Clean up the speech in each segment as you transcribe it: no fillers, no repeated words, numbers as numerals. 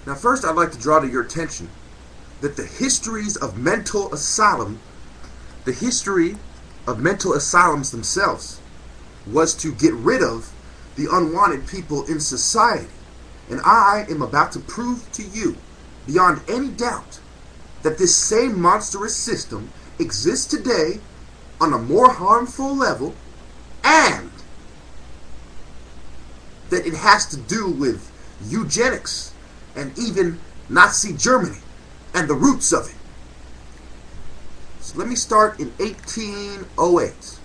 Now first I'd like to draw to your attention that the history of mental asylums themselves was to get rid of the unwanted people in society. And I am about to prove to you, beyond any doubt, that this same monstrous system exists today on a more harmful level, and that it has to do with eugenics and even Nazi Germany and the roots of it. So let me start in 1808.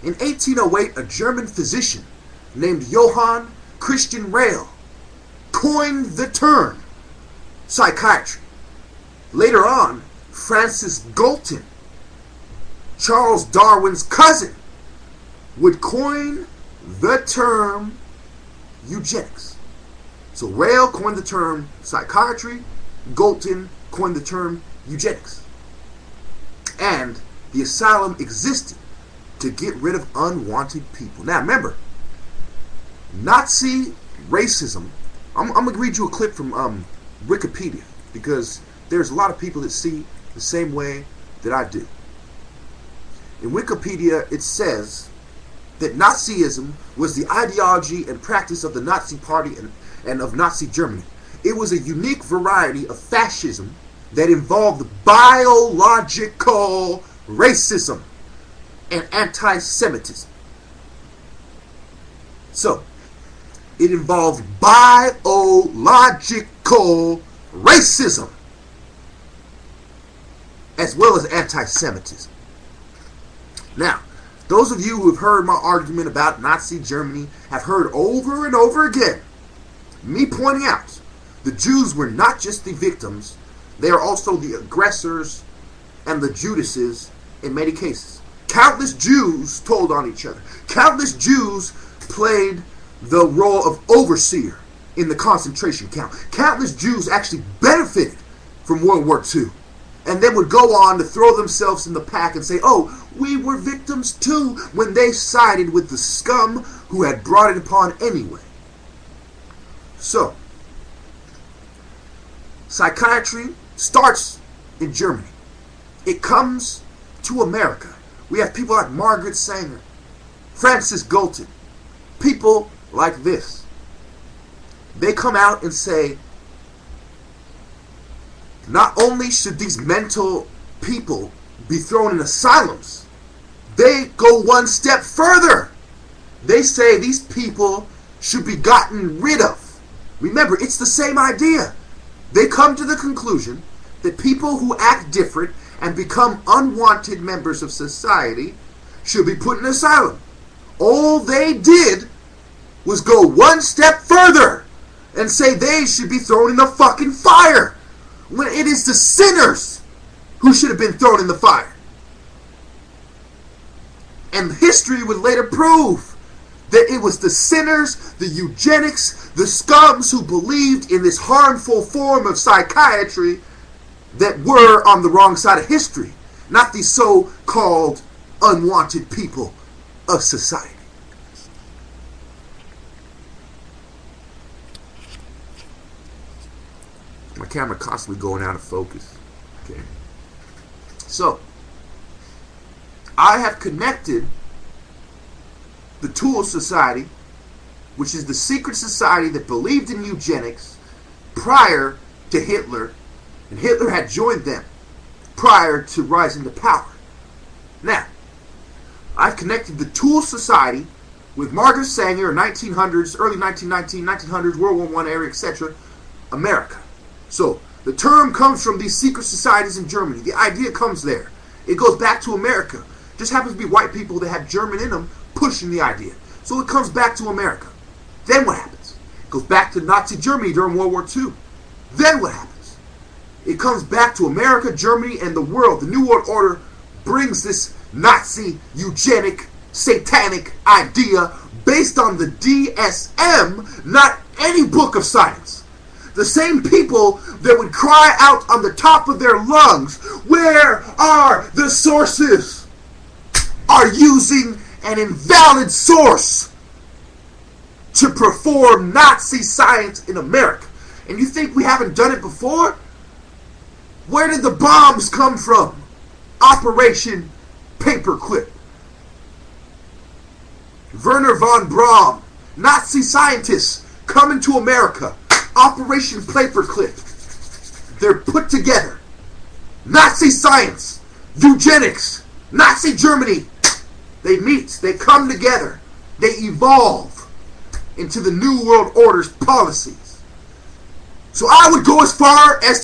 In 1808, a German physician named Johann Christian Reil coined the term psychiatry. Later on, Francis Galton, Charles Darwin's cousin, would coin the term eugenics. So Reil coined the term psychiatry, Galton coined the term eugenics. And the asylum existed to get rid of unwanted people. Now remember, Nazi racism, I'm going to read you a clip from Wikipedia, because there's a lot of people that see the same way that I do. In Wikipedia, it says that Nazism was the ideology and practice of the Nazi Party and of Nazi Germany. It was a unique variety of fascism that involved biological racism and anti-Semitism. So, it involved biological racism as well as anti-Semitism. Now, those of you who have heard my argument about Nazi Germany have heard over and over again me pointing out the Jews were not just the victims, they are also the aggressors and the Judases in many cases. Countless Jews told on each other. Countless Jews played the role of overseer in the concentration camp. Countless Jews actually benefited from World War II, and then would go on to throw themselves in the pack and say, oh, we were victims too, when they sided with the scum who had brought it upon anyway. So, psychiatry starts in Germany. It comes to America. We have people like Margaret Sanger, Francis Galton, people like this. They come out and say, not only should these mental people be thrown in asylums, they go one step further. They say these people should be gotten rid of. Remember, it's the same idea. They come to the conclusion that people who act different and become unwanted members of society should be put in asylum. All they did was go one step further and say they should be thrown in the fucking fire, when it is the sinners who should have been thrown in the fire. And history would later prove that it was the sinners, the eugenics, the scums who believed in this harmful form of psychiatry that were on the wrong side of history, not the so-called unwanted people of society. My camera constantly going out of focus. Okay. So, I have connected the Tool Society, which is the secret society that believed in eugenics prior to Hitler, and Hitler had joined them prior to rising to power. Now, I've connected the Tool Society with Margaret Sanger, 1900s, early 1900s, World War I era, etc., America. So, the term comes from these secret societies in Germany. The idea comes there. It goes back to America. Just happens to be white people that have German in them pushing the idea. So it comes back to America. Then what happens? It goes back to Nazi Germany during World War II. Then what happens? It comes back to America, Germany, and the world. The New World Order brings this Nazi, eugenic, satanic idea based on the DSM, not any book of science. The same people that would cry out on the top of their lungs, where are the sources, are using an invalid source to perform Nazi science in America. And you think we haven't done it before? Where did the bombs come from? Operation Paperclip. Werner von Braun, Nazi scientists coming to America. Operation Paperclip. They're put together. Nazi science, eugenics, Nazi Germany. They meet, they come together, they evolve into the New World Order's policies. So I would go as far as